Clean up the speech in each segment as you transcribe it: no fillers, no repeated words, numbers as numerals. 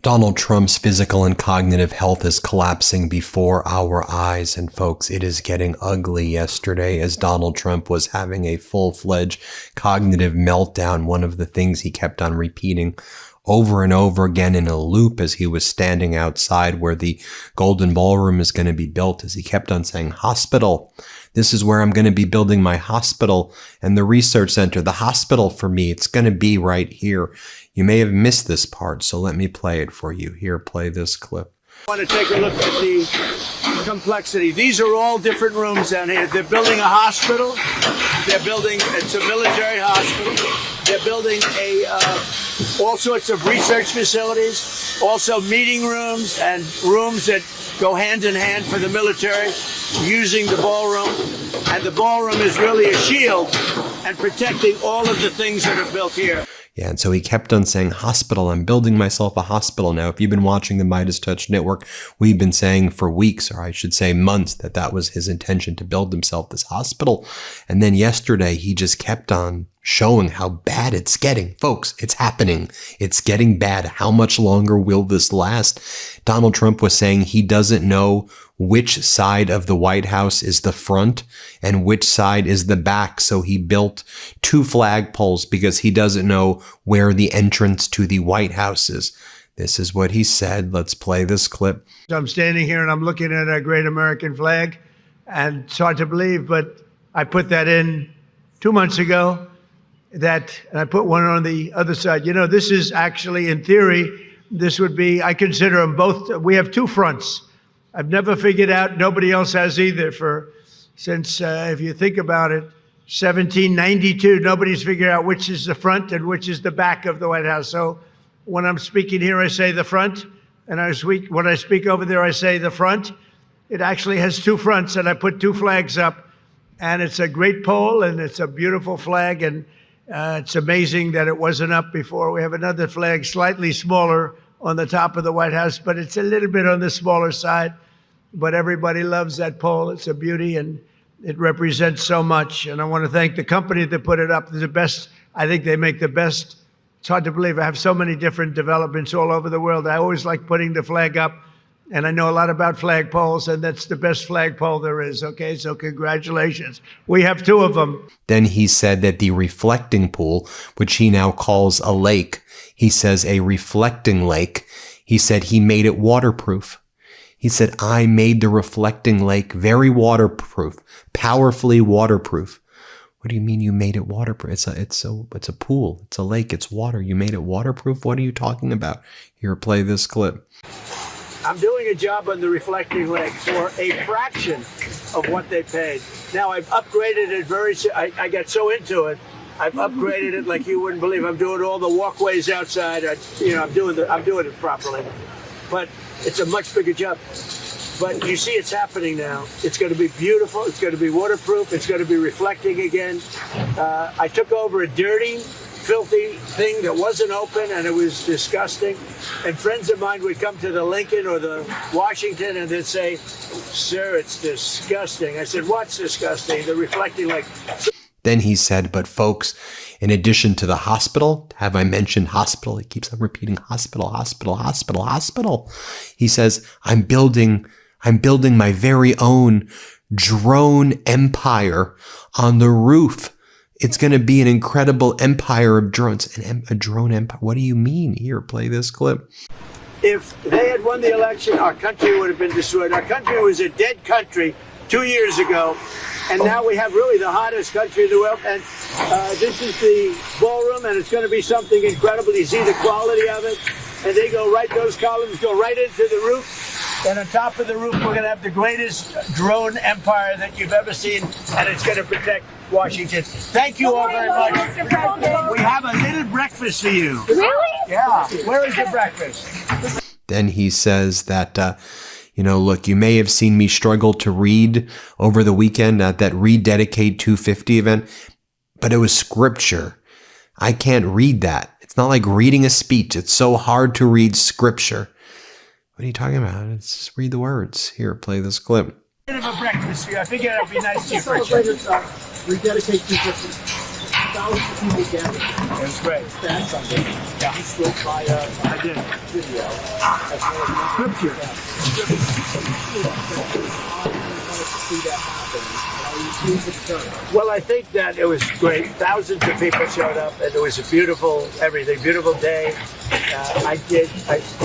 Donald Trump's physical and cognitive health is collapsing before our eyes. And folks, it is getting ugly. Yesterday, as Donald Trump was having a full-fledged cognitive meltdown, one of the things he kept on repeating over and over again in a loop as he was standing outside where the Golden Ballroom is going to be built, as he kept on saying, hospital. This is where I'm going to be building my hospital and the research center, the hospital for me. It's going to be right here. You may have missed this part, so let me play it for you. Here, play this clip. I want to take a look at the complexity. These are all different rooms down here. They're building a hospital. They're building, it's a military hospital. They're building all sorts of research facilities, also meeting rooms and rooms that go hand in hand for the military using the ballroom. And the ballroom is really a shield and protecting all of the things that are built here. Yeah, and so he kept on saying, hospital, I'm building myself a hospital. Now, if you've been watching the Midas Touch Network, we've been saying for weeks, or I should say months, that that was his intention, to build himself this hospital. And then yesterday, he just kept on showing how bad it's getting. Folks, it's happening. It's getting bad. How much longer will this last? Donald Trump was saying he doesn't know which side of the White House is the front and which side is the back. So he built 2 flagpoles because he doesn't know where the entrance to the White House is. This is what he said. Let's play this clip. I'm standing here and I'm looking at a great American flag, and it's hard to believe, but I put that in 2 months ago, and I put one on the other side. You know, this is actually, in theory, this would be, I consider them both, we have 2 fronts. I've never figured out, nobody else has either, since if you think about it, 1792, nobody's figured out which is the front and which is the back of the White House. So when I'm speaking here, I say the front, and when I speak over there, I say the front. It actually has 2 fronts, and I put 2 flags up, and it's a great pole, and it's a beautiful flag, and it's amazing that it wasn't up before. We have another flag, slightly smaller, on the top of the White House, but it's a little bit on the smaller side. But everybody loves that pole. It's a beauty, and it represents so much. And I want to thank the company that put it up. They're the best. I think they make the best. It's hard to believe. I have so many different developments all over the world. I always like putting the flag up, and I know a lot about flagpoles, and that's the best flagpole there is. Okay, so congratulations. We have 2 of them. Then he said that the reflecting pool, which he now calls a lake, he says a reflecting lake, he said he made it waterproof. He said, I made the reflecting lake very waterproof, powerfully waterproof. What do you mean you made it waterproof? It's a pool. It's a lake. It's water. You made it waterproof? What are you talking about? Here, play this clip. I'm doing a job on the reflecting lake for a fraction of what they paid. Now, I've upgraded it I got so into it. I've upgraded it like you wouldn't believe. I'm doing all the walkways outside. I'm doing it properly. But it's a much bigger job. But you see it's happening now. It's going to be beautiful. It's going to be waterproof. It's going to be reflecting again. I took over a dirty, filthy thing that wasn't open, and it was disgusting. And friends of mine would come to the Lincoln or the Washington and they'd say, sir, it's disgusting. I said, what's disgusting? The reflecting lake. Then he said, but folks, in addition to the hospital, have I mentioned hospital? He keeps on repeating hospital, hospital, hospital, hospital. He says, I'm building my very own drone empire on the roof. It's going to be an incredible empire of drones. A drone empire? What do you mean? Here, play this clip. If they had won the election, our country would have been destroyed. Our country was a dead country 2 years ago. And now we have really the hottest country in the world. And this is the ballroom, and it's going to be something incredible. You see the quality of it. And those columns go right into the roof. And on top of the roof, we're going to have the greatest drone empire that you've ever seen. And it's going to protect Washington. Thank you all very much. Mr. President. We have a little breakfast for you. Really? Yeah. Where is the breakfast? Then he says that, look, you may have seen me struggle to read over the weekend at that Rededicate 250 event, but it was scripture. I can't read that. It's not like reading a speech. It's so hard to read scripture. What are you talking about? Let's just read the words. Here, play this clip. Bit of a breakfast for you. I figured it would be nice to you. Rededicate 250. Thousands of people gathered. It was great. That's something. He stood by I did. Video. Well, I think that it was great. Thousands of people showed up, and it was a beautiful everything, beautiful day. I did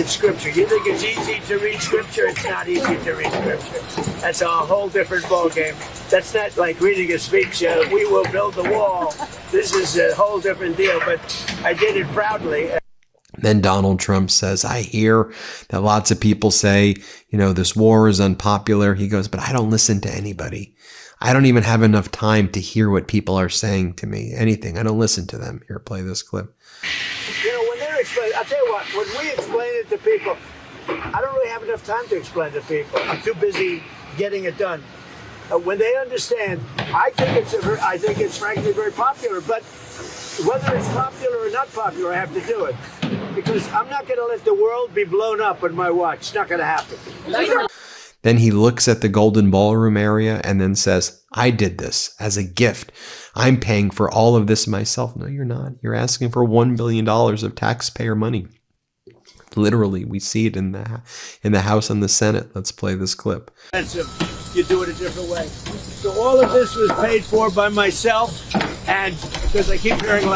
scripture. You think it's easy to read scripture? It's not easy to read scripture. That's a whole different ballgame. That's not like reading a speech. We will build the wall. This is a whole different deal. But I did it proudly. Then Donald Trump says, I hear that lots of people say, this war is unpopular. He goes, but I don't listen to anybody. I don't even have enough time to hear what people are saying to me. Anything. I don't listen to them. Here, play this clip. When they're explaining, I'll tell you what, when we explain it to people, I don't really have enough time to explain to people. I'm too busy getting it done. When they understand, I think it's frankly very popular, but whether it's popular or not popular, I have to do it. Because I'm not going to let the world be blown up on my watch. It's not going to happen. Then he looks at the Golden Ballroom area and then says, I did this as a gift. I'm paying for all of this myself. No, you're not. You're asking for $1 billion of taxpayer money. Literally, we see it in the House and the Senate. Let's play this clip. You do it a different way. So all of this was paid for by myself, and because I keep hearing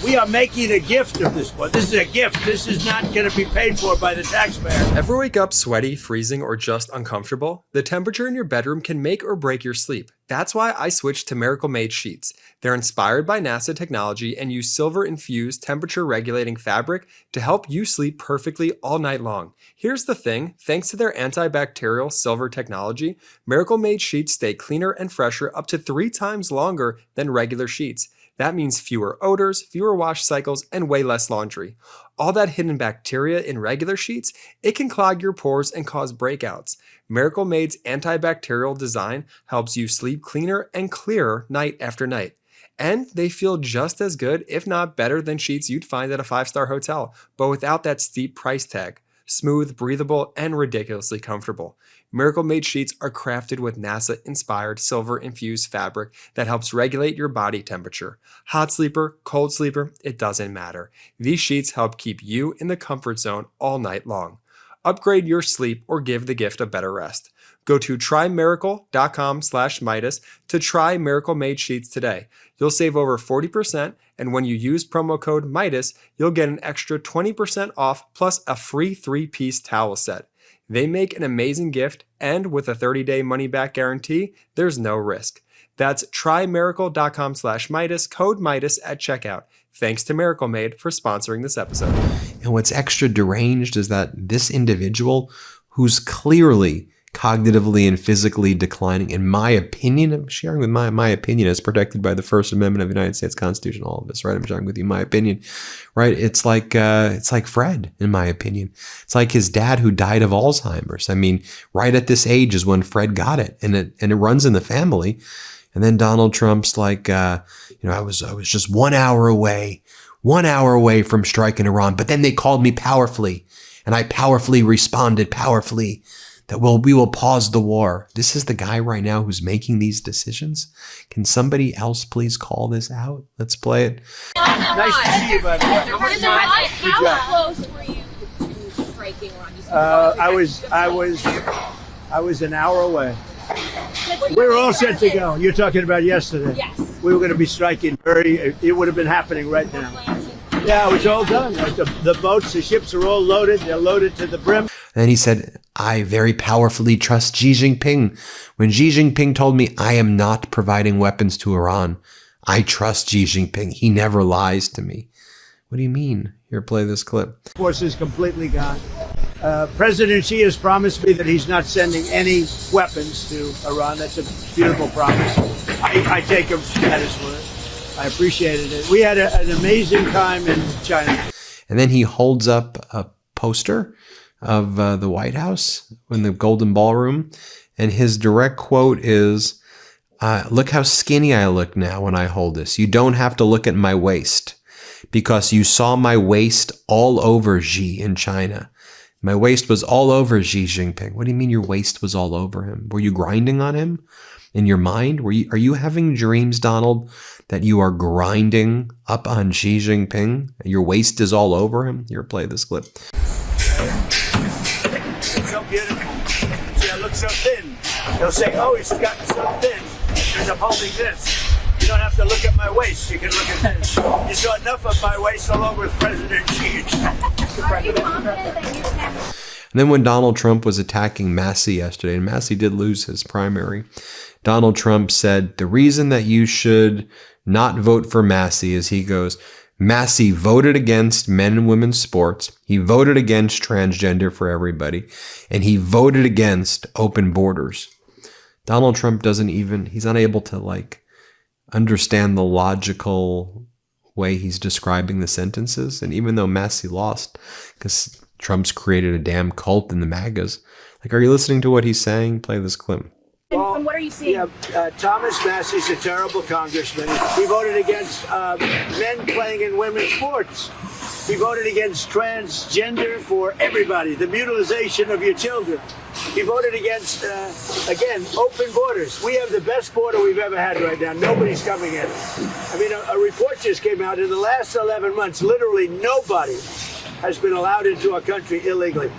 we are making a gift of this one. This is a gift. This is not going to be paid for by the taxpayer. Ever wake up sweaty, freezing, or just uncomfortable? The temperature in your bedroom can make or break your sleep. That's why I switched to Miracle Made sheets. They're inspired by NASA technology and use silver-infused temperature-regulating fabric to help you sleep perfectly all night long. Here's the thing, thanks to their antibacterial silver technology, Miracle Made sheets stay cleaner and fresher up to 3 times longer than regular sheets. That means fewer odors, fewer wash cycles, and way less laundry. All that hidden bacteria in regular sheets, it can clog your pores and cause breakouts. Miracle Made's antibacterial design helps you sleep cleaner and clearer night after night. And they feel just as good, if not better, than sheets you'd find at a 5-star hotel, but without that steep price tag. Smooth, breathable, and ridiculously comfortable. Miracle Made sheets are crafted with NASA-inspired silver-infused fabric that helps regulate your body temperature. Hot sleeper, cold sleeper, it doesn't matter. These sheets help keep you in the comfort zone all night long. Upgrade your sleep or give the gift of better rest. Go to trymiracle.com/Midas to try Miracle Made sheets today. You'll save over 40%, and when you use promo code Midas, you'll get an extra 20% off plus a free 3-piece towel set. They make an amazing gift, and with a 30-day money-back guarantee, there's no risk. That's trymiracle.com/Midas, code Midas at checkout. Thanks to Miracle Made for sponsoring this episode. And what's extra deranged is that this individual, who's clearly cognitively and physically declining, in my opinion, I'm sharing with my opinion as protected by the First Amendment of the United States Constitution, all of this, right? I'm sharing with you my opinion, right? It's like Fred, in my opinion. It's like his dad who died of Alzheimer's. I mean, right at this age is when Fred got it, and it runs in the family. And then Donald Trump's like, I was just 1 hour away from striking Iran, but then they called me powerfully, and I powerfully responded powerfully that we will pause the war. This is the guy right now who's making these decisions. Can somebody else please call this out? Let's play it. Nice to see you, buddy. How close were you to striking Iran? I was an hour away. We were all set to go. You're talking about yesterday. Yes. We were going to be striking it would have been happening right now. Yeah, it was all done. The boats, the ships are all loaded. They're loaded to the brim. And he said, I very powerfully trust Xi Jinping. When Xi Jinping told me I am not providing weapons to Iran, I trust Xi Jinping. He never lies to me. What do you mean? Here, play this clip. Force is completely gone. President Xi has promised me that he's not sending any weapons to Iran. That's a beautiful promise. I take him at his word. I appreciated it. We had an amazing time in China. And then he holds up a poster of the White House in the Golden Ballroom. And his direct quote is, look how skinny I look now when I hold this. You don't have to look at my waist because you saw my waist all over Xi in China. My waist was all over Xi Jinping. What do you mean your waist was all over him? Were you grinding on him? in your mind? Are you having dreams, Donald, that you are grinding up on Xi Jinping? Your waist is all over him? Here, play this clip. It's so beautiful. See, I look so thin. They'll say, oh, he's gotten so thin because I'm holding this. You don't have to look at my waist. You can look at this. You saw enough of my waist along with President Xi. Are you confident that you can? And then when Donald Trump was attacking Massey yesterday, and Massey did lose his primary, Donald Trump said, the reason that you should not vote for Massey is, he goes, Massey voted against men and women's sports. He voted against transgender for everybody. And he voted against open borders. Donald Trump he's unable to understand the logical way he's describing the sentences. And even though Massey lost, because Trump's created a damn cult in the MAGAs, are you listening to what he's saying? Play this clip. And what are you seeing? Yeah, Thomas Massey's a terrible congressman. He voted against men playing in women's sports. He voted against transgender for everybody, the mutilization of your children. He voted against, again, open borders. We have the best border we've ever had right now. Nobody's coming in. I mean, a report just came out. In the last 11 months, literally nobody has been allowed into our country illegally.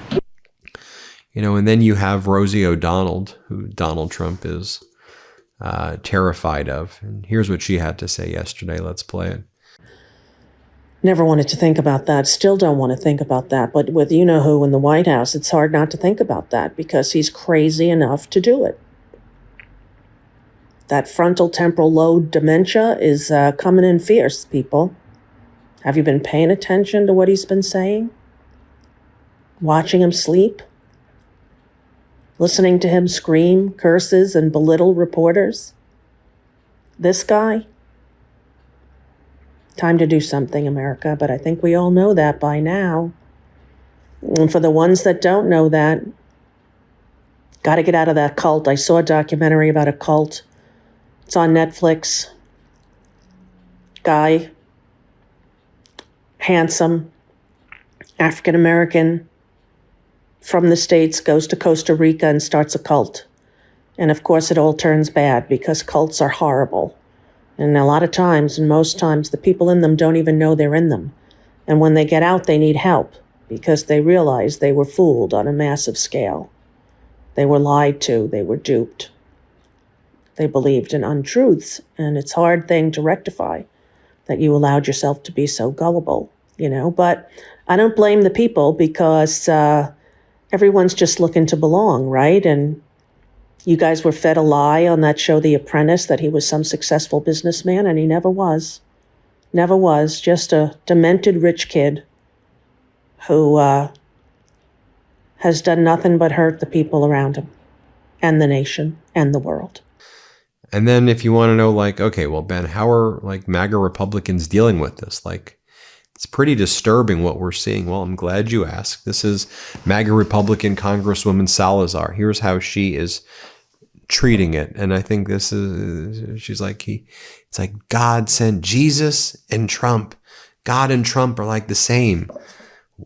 And then you have Rosie O'Donnell, who Donald Trump is terrified of. And here's what she had to say yesterday. Let's play it. Never wanted to think about that. Still don't want to think about that. But with you-know-who in the White House, it's hard not to think about that because he's crazy enough to do it. That frontal temporal lobe dementia is coming in fierce, people. Have you been paying attention to what he's been saying? Watching him sleep? Listening to him scream curses and belittle reporters? This guy? Time to do something, America, but I think we all know that by now. And for the ones that don't know that, got to get out of that cult. I saw a documentary about a cult. It's on Netflix. Guy, handsome, African-American, from the States, goes to Costa Rica and starts a cult. And of course it all turns bad because cults are horrible. And a lot of times, and most times, the people in them don't even know they're in them. And when they get out, they need help because they realize they were fooled on a massive scale. They were lied to. They were duped. They believed in untruths. And it's a hard thing to rectify that you allowed yourself to be so gullible, But I don't blame the people because everyone's just looking to belong, right? And you guys were fed a lie on that show, The Apprentice, that he was some successful businessman, and he never was. Never was. Just a demented rich kid who has done nothing but hurt the people around him and the nation and the world. And then if you want to know, okay, well, Ben, how are MAGA Republicans dealing with this? It's pretty disturbing what we're seeing. Well, I'm glad you asked. This is MAGA Republican Congresswoman Salazar. Here's how she is treating it. And I think she's it's like God sent Jesus and Trump. God and Trump are the same.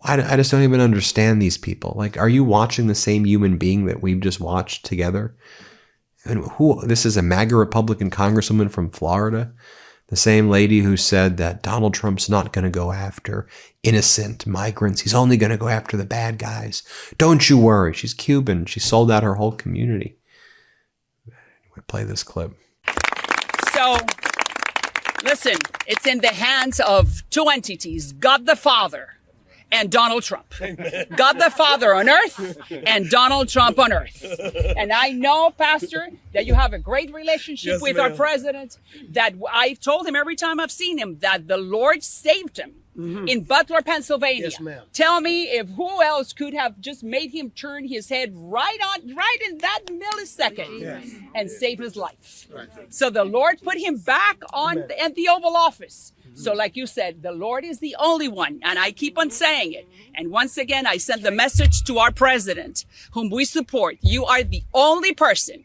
I just don't even understand these people. Are you watching the same human being that we've just watched together? And this is a MAGA Republican Congresswoman from Florida. The same lady who said that Donald Trump's not going to go after innocent migrants. He's only going to go after the bad guys. Don't you worry. She's Cuban. She sold out her whole community. Anyway, play this clip. So, listen, it's in the hands of two entities, God the Father and Donald Trump. God the Father on earth and Donald Trump on earth. And I know, Pastor, that you have a great relationship with our president, that I've told him every time I've seen him that the Lord saved him in Butler, Pennsylvania. Yes, ma'am. Tell me if who else could have just made him turn his head right in that millisecond and save his life. Right. So the Lord put him back at the Oval Office. So like you said, the Lord is the only one, and I keep on saying it. And once again, I send the message to our president, whom we support. You are the only person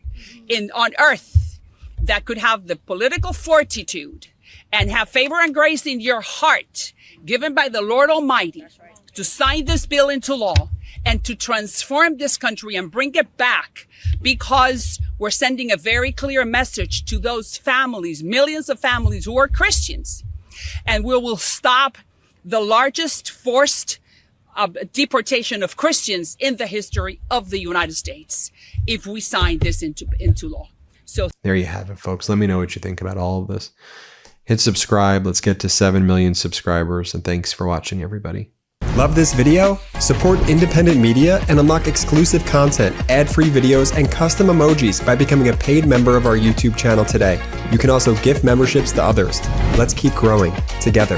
on earth that could have the political fortitude and have favor and grace in your heart given by the Lord Almighty to sign this bill into law and to transform this country and bring it back, because we're sending a very clear message to those families, millions of families who are Christians. And we will stop the largest forced deportation of Christians in the history of the United States if we sign this into law. So there you have it, folks. Let me know what you think about all of this. Hit subscribe. Let's get to 7 million subscribers. And thanks for watching, everybody. Love this video? Support independent media and unlock exclusive content, ad-free videos, and custom emojis by becoming a paid member of our YouTube channel today. You can also gift memberships to others. Let's keep growing together.